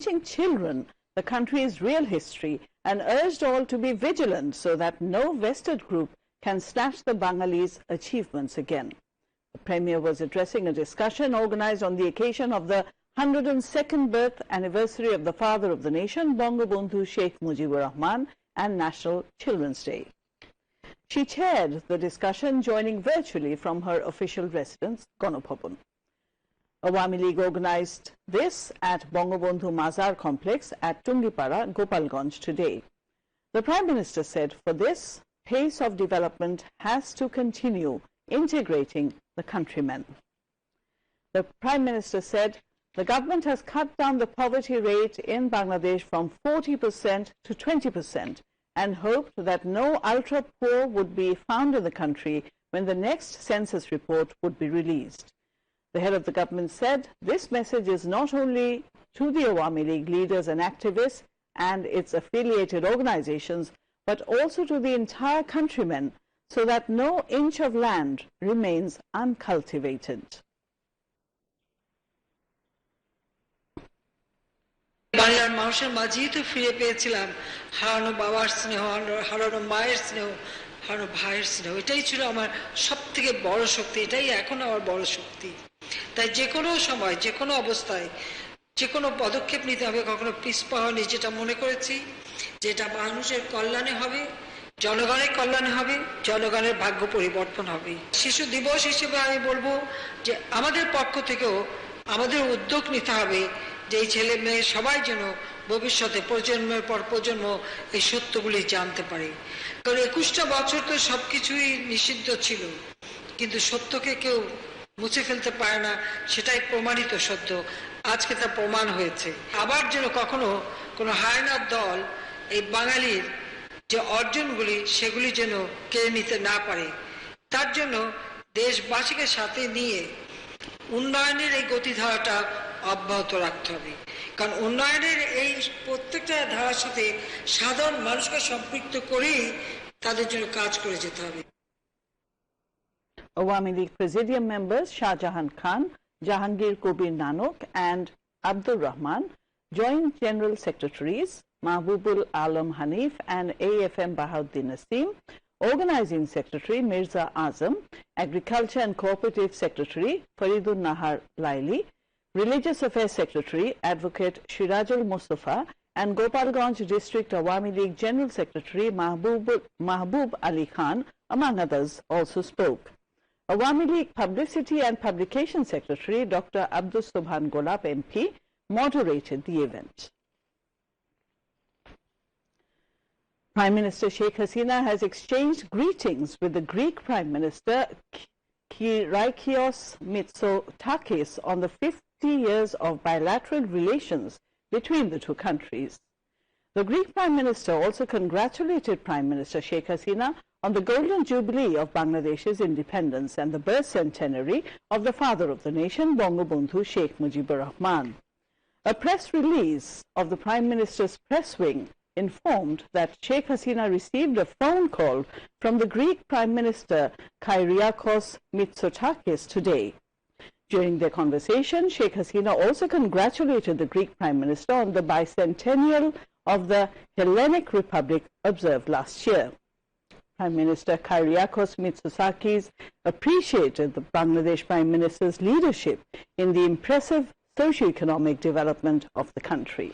teaching children the country's real history and urged all to be vigilant so that no vested group can snatch the Bengalis' achievements again. The Premier was addressing a discussion organized on the occasion of the 102nd birth anniversary of the father of the nation, Bangabandhu Sheikh Mujibur Rahman, and National Children's Day. She chaired the discussion, joining virtually from her official residence, Ganobhavan. Awami League organized this at Bangabandhu Mazar complex at Tungipara, Gopalganj today. The Prime Minister said for this, pace of development has to continue integrating the countrymen. The Prime Minister said the government has cut down the poverty rate in Bangladesh from 40% to 20% and hoped that no ultra-poor would be found in the country when the next census report would be released. The head of the government said this message is not only to the Awami League leaders and activists and its affiliated organizations, but also to the entire countrymen, so that no inch of land remains uncultivated. বাংলার মানুষের মাঝেই তো ফিরে পেয়েছিলাম হারানো বাবার স্নেহ, হারানো মায়ের স্নেহ, হারানো ভাইয়ের স্নেহ। এটাই ছিল আমার সবথেকে বড় শক্তি, এটাই এখন আমার বড় শক্তি। তাই যে কোনো সময়, যে কোনো অবস্থায়, যে কোনো পদক্ষেপ নিতে হবে, কখনো পিছপা হয়নি। যেটা মনে করেছি যেটা মানুষের কল্যাণে হবে, জনগণের কল্যাণে হবে, জনগণের ভাগ্য পরিবর্তন হবে। শিশু দিবস হিসেবে আমি বলবো যে আমাদের পক্ষ থেকেও আমাদের উদ্যোগ নিতে হবে যে এই ছেলে মেয়ে সবাই যেন ভবিষ্যতে প্রজন্মের পর প্রজন্ম এই সত্যগুলি জানতে পারে। কারণ 21টা বছর তো সবকিছুই নিষিদ্ধ ছিল, কিন্তু সত্যকে কেউ মুছে ফেলতে পারে না, সেটাই প্রমাণিত সত্য। আজকে তা প্রমাণ হয়েছে। আবার যেন কখনো কোনো হায়নার দল এই বাঙালির যে অর্জনগুলি সেগুলি যেন কেড়ে নিতে না পারে, তার জন্য দেশবাসীকে সাথে নিয়ে উন্নয়নের এই গতিধারাটা অব্যাহত রাখতে হবে। কারণ উন্নয়নের এই প্রত্যেকটা ধারার সাথে সাধারণ মানুষকে সম্পৃক্ত করেই তাদের জন্য কাজ করে যেতে হবে। Awami League Presidium members Shahjahan Khan, Jahangir Kobir Nanok and Abdul Rahman, Joint General Secretaries Mahbubul Alam Hanif and AFM Bahauddin Naseem, Organizing Secretary Mirza Azam, Agriculture and Cooperative Secretary Faridun Nahar Laili, Religious Affairs Secretary Advocate Shirajul Mustafa, and Gopalganj District Awami League General Secretary Mahbub Ali Khan, among others, also spoke. Awami League Publicity and Publication Secretary Dr. Abdul Subhan Golab MP moderated the event. Prime Minister Sheikh Hasina has exchanged greetings with the Greek Prime Minister Kyriakos Mitsotakis on the 50 years of bilateral relations between the two countries. The Greek Prime Minister also congratulated Prime Minister Sheikh Hasina on the Golden Jubilee of Bangladesh's independence and the birth centenary of the father of the nation, Bangabandhu Sheikh Mujibur Rahman. A press release of the Prime Minister's press wing informed that Sheikh Hasina received a phone call from the Greek Prime Minister Kyriakos Mitsotakis today. During their conversation, Sheikh Hasina also congratulated the Greek Prime Minister on the bicentennial of the Hellenic Republic observed last year. Prime Minister Kyriakos Mitsotakis appreciated the Bangladesh Prime Minister's leadership in the impressive socio-economic development of the country.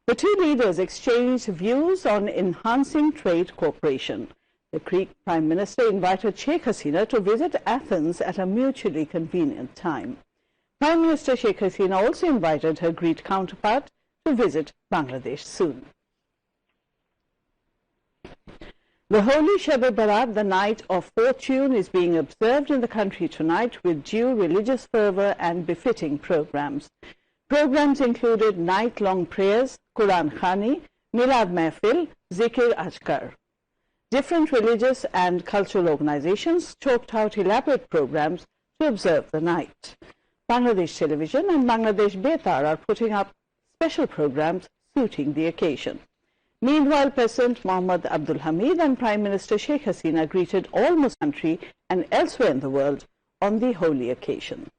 The two leaders exchanged views on enhancing trade cooperation. The Greek Prime Minister invited Sheikh Hasina to visit Athens at a mutually convenient time. Prime Minister Sheikh Hasina also invited her Greek counterpart to visit Bangladesh soon. The Holy Shab-e Barat, the Night of Fortune, is being observed in the country tonight with due religious fervor and befitting programs. Programs included night-long prayers, Quran Khani, Milad Mehfil, Zikr Ajkar. Different religious and cultural organizations chalked out elaborate programs to observe the night. Bangladesh Television and Bangladesh Betar are putting up special programs suiting the occasion. Meanwhile, President Mohammad Abdul Hamid and Prime Minister Sheikh Hasina greeted all Muslim country and elsewhere in the world on the holy occasion.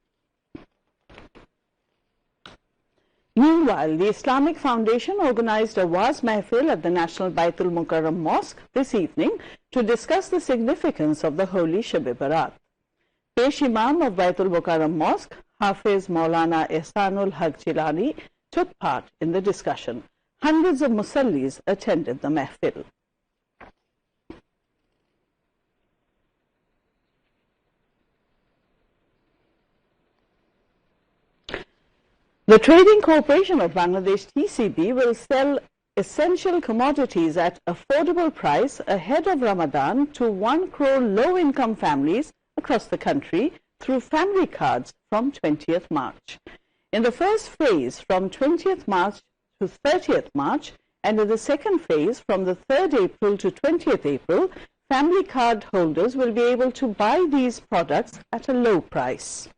Meanwhile, the Islamic Foundation organized a Waz Mahfil at the National Baitul Mukarram Mosque this evening to discuss the significance of the holy Shab-e Barat. Pesh Imam of Baitul Mukarram Mosque, Hafiz Maulana Ihsanul Haq Jilani, took part in the discussion. Hundreds of Musallis attended the Mahfil. The Trading Corporation of Bangladesh (TCB) will sell essential commodities at affordable price ahead of Ramadan to 1 crore low-income families across the country through family cards from 20th March. In the first phase from 20th March to 30th March and in the second phase from the 3rd April to 20th April, family card holders will be able to buy these products at a low price.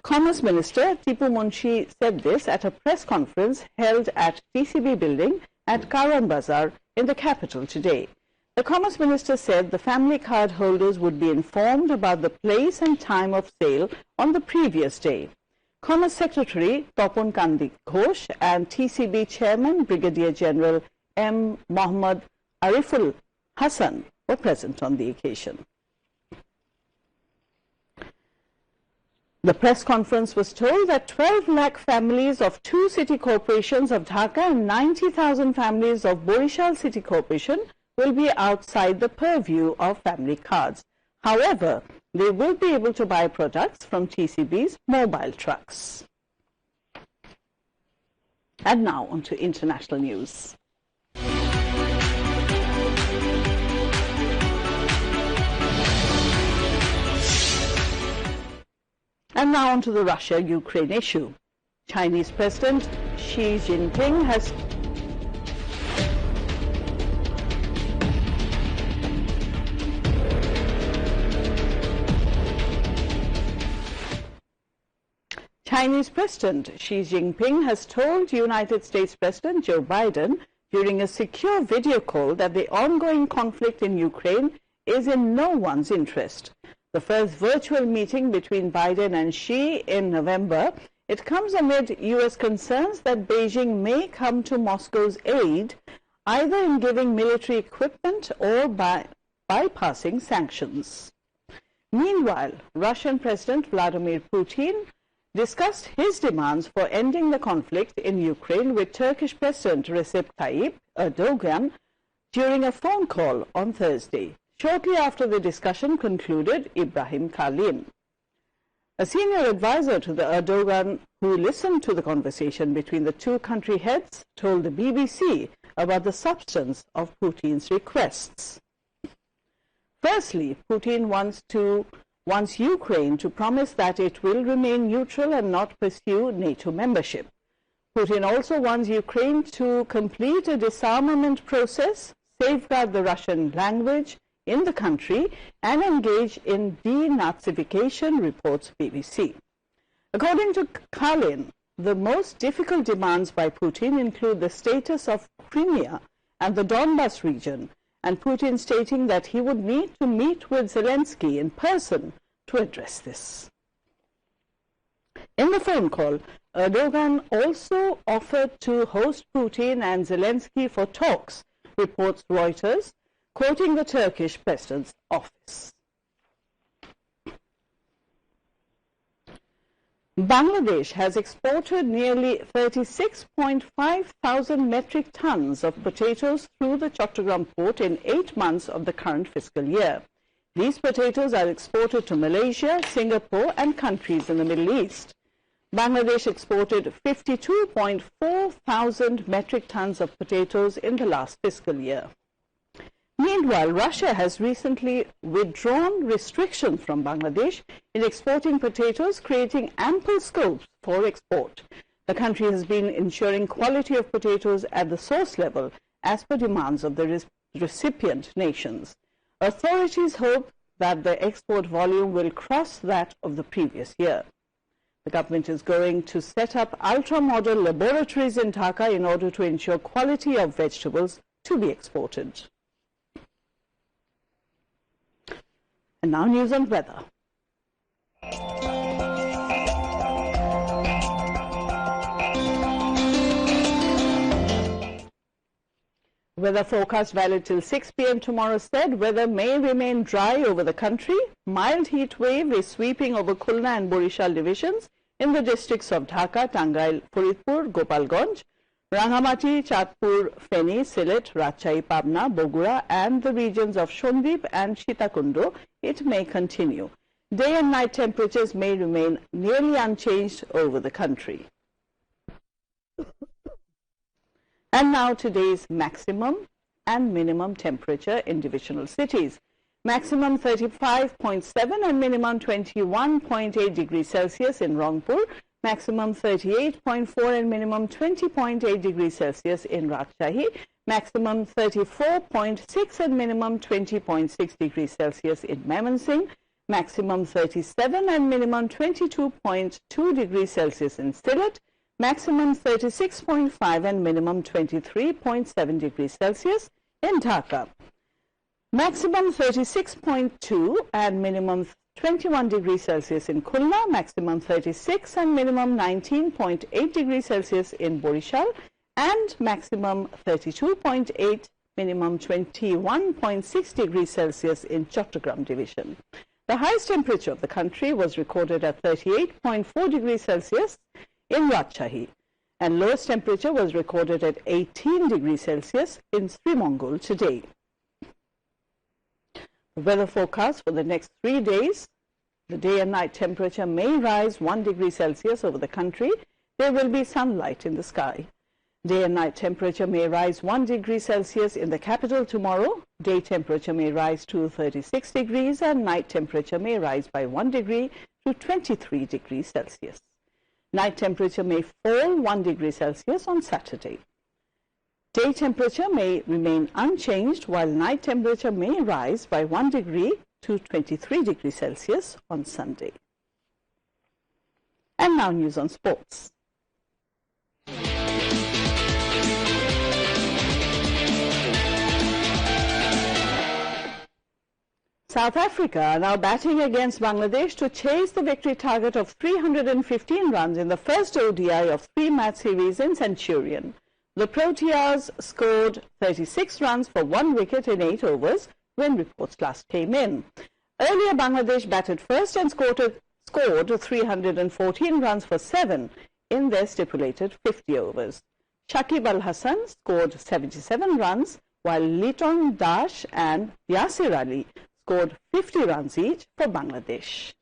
Commerce Minister Tipu Munshi said this at a press conference held at TCB building at Karan Bazar in the capital today. The Commerce Minister said the family card holders would be informed about the place and time of sale on the previous day. Commerce Secretary Topon Kandi Ghosh and TCB Chairman Brigadier General M. Mohammad Ariful Hassan were present on the occasion. The press conference was told that 12 lakh families of 2 city corporations of Dhaka and 90,000 families of Borishal City Corporation will be outside the purview of family cards. However, they will be able to buy products from TCB's mobile trucks. And now on to international news. And now on to the Russia-Ukraine issue. Chinese President Xi Jinping has told United States President Joe Biden during a secure video call that the ongoing conflict in Ukraine is in no one's interest. The first virtual meeting between Biden and Xi in November, it comes amid U.S. concerns that Beijing may come to Moscow's aid, either in giving military equipment or by bypassing sanctions. Meanwhile, Russian President Vladimir Putin discussed his demands for ending the conflict in Ukraine with Turkish President Recep Tayyip Erdogan during a phone call on Thursday. Shortly after the discussion concluded, Ibrahim Kalin, a senior advisor to the Erdogan who listened to the conversation between the two country heads, told the BBC about the substance of Putin's requests. Firstly, Putin wants Ukraine to promise that it will remain neutral and not pursue NATO membership. Putin also wants Ukraine to complete a disarmament process, safeguard the Russian language in the country, and engage in denazification, reports BBC. According to Kalin, the most difficult demands by Putin include the status of Crimea and the Donbas region, and Putin stating that he would need to meet with Zelensky in person to address this. In the phone call, Erdogan also offered to host Putin and Zelensky for talks, reports Reuters, quoting the Turkish president's office. Bangladesh has exported nearly 36.5 thousand metric tons of potatoes through the Chattogram port in 8 months of the current fiscal year. These potatoes are exported to Malaysia, Singapore and countries in the Middle East. Bangladesh exported 52.4 thousand metric tons of potatoes in the last fiscal year. Meanwhile, Russia has recently withdrawn restrictions from Bangladesh in exporting potatoes, creating ample scope for export. The country has been ensuring quality of potatoes at the source level as per demands of the recipient nations. Authorities hope that the export volume will cross that of the previous year. The government is going to set up ultra-model laboratories in Dhaka in order to ensure quality of vegetables to be exported. And now news on weather. Weather forecast valid till 6 p.m. tomorrow said weather may remain dry over the country. Mild heat wave is sweeping over Khulna and Borishal divisions in the districts of Dhaka, Tangail, Faridpur, Gopalganj, Rangamati, Chatpur, Feni, Sylhet, Rajshahi, Pabna, Bogura and the regions of Shondip and Sitakundo. It may continue. Day and night temperatures may remain nearly unchanged over the country. And now today's maximum and minimum temperature in divisional cities. Maximum 35.7 and minimum 21.8 degrees Celsius in Rangpur. Maximum 38.4 and minimum 20.8 degrees Celsius in Rajshahi. Maximum 34.6 and minimum 20.6 degrees Celsius in Mymensingh. Maximum 37 and minimum 22.2 degrees Celsius in Sylhet. Maximum 36.5 and minimum 23.7 degrees Celsius in Dhaka. Maximum 36.2 and minimum 21 degrees Celsius in Khulna. Maximum 36 and minimum 19.8 degrees Celsius in Borishal. And maximum 32.8, minimum 21.6 degrees Celsius in Chattogram division. The highest temperature of the country was recorded at 38.4 degrees Celsius in Rajshahi, and lowest temperature was recorded at 18 degrees Celsius in Sri Mongol today. The weather forecast for the next 3 days: the day and night temperature may rise 1 degree Celsius over the country. There will be sunlight in the sky. Day and night temperature may rise 1 degree Celsius in the capital tomorrow. Day temperature may rise to 36 degrees and night temperature may rise by 1 degree to 23 degrees Celsius. Night temperature may fall 1 degree Celsius on Saturday. Day temperature may remain unchanged while night temperature may rise by 1 degree to 23 degrees Celsius on Sunday. And now news on sports. South Africa are now batting against Bangladesh to chase the victory target of 315 runs in the first ODI of 3-match series in Centurion. The Proteas scored 36 runs for 1 wicket in 8 overs when reports last came in. Earlier, Bangladesh batted first and scored 314 runs for 7 in their stipulated 50 overs. Shakib al-Hasan scored 77 runs, while Liton Dash and Yasir Ali scored 50 runs each for Bangladesh.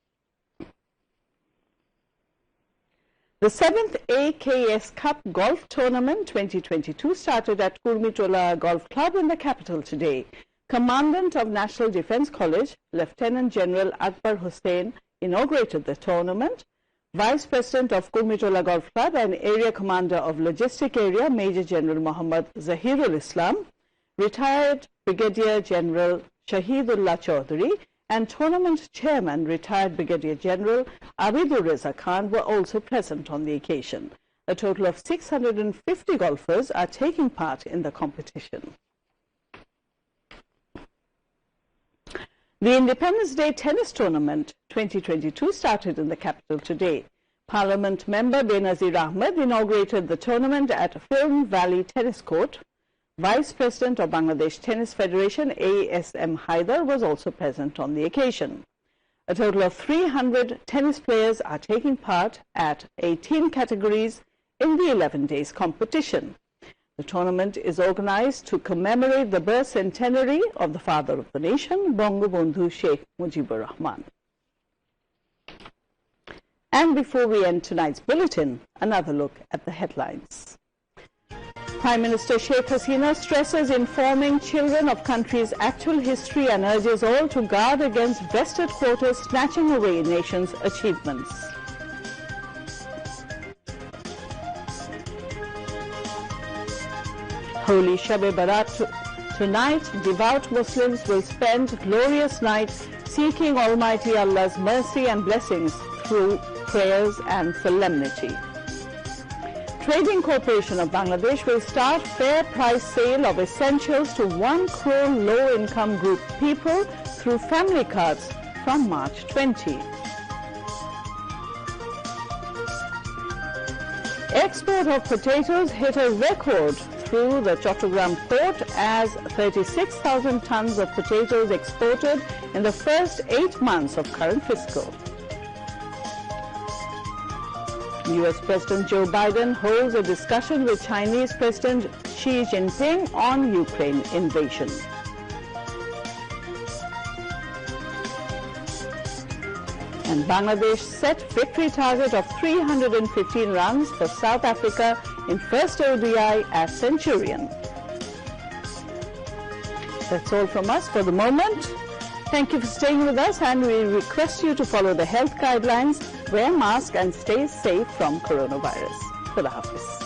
The 7th AKS Cup Golf Tournament 2022 started at Kurmitola Golf Club in the capital today. Commandant of National Defence College, Lieutenant General Akbar Hussain, inaugurated the tournament. Vice President of Kurmitola Golf Club and Area Commander of Logistic Area, Major General Muhammad Zahirul Islam, retired Brigadier General Shahidullah Chaudhary, and Tournament Chairman, retired Brigadier General Abidur Reza Khan, were also present on the occasion. A total of 650 golfers are taking part in the competition. The Independence Day Tennis Tournament 2022 started in the capital today. Parliament member Benazir Ahmed inaugurated the tournament at Film Valley Tennis Court. Vice President of Bangladesh Tennis Federation ASM Haidar was also present on the occasion. A total of 300 tennis players are taking part at 18 categories in the 11 days competition. The tournament is organized to commemorate the birth centenary of the father of the nation, Bangabandhu Sheikh Mujibur Rahman. And before we end tonight's bulletin, another look at the headlines. Prime Minister Sheikh Hasina stresses informing children of country's actual history and urges all to guard against vested quarters snatching away nation's achievements. Holy Shab-e-Barat tonight, devout Muslims will spend glorious night seeking Almighty Allah's mercy and blessings through prayers and solemnity. Trading Corporation of Bangladesh will start fair price sale of essentials to 1 crore low-income group people through family cards from March 20. Export of potatoes hit a record through the Chattogram port as 36,000 tons of potatoes exported in the first 8 months of current fiscal. US President Joe Biden holds a discussion with Chinese President Xi Jinping on Ukraine invasion. And Bangladesh set victory target of 315 runs for South Africa in first ODI at Centurion. That's all from us for the moment. Thank you for staying with us, and we request you to follow the health guidelines, wear masks and stay safe from coronavirus. Khuda Hafiz.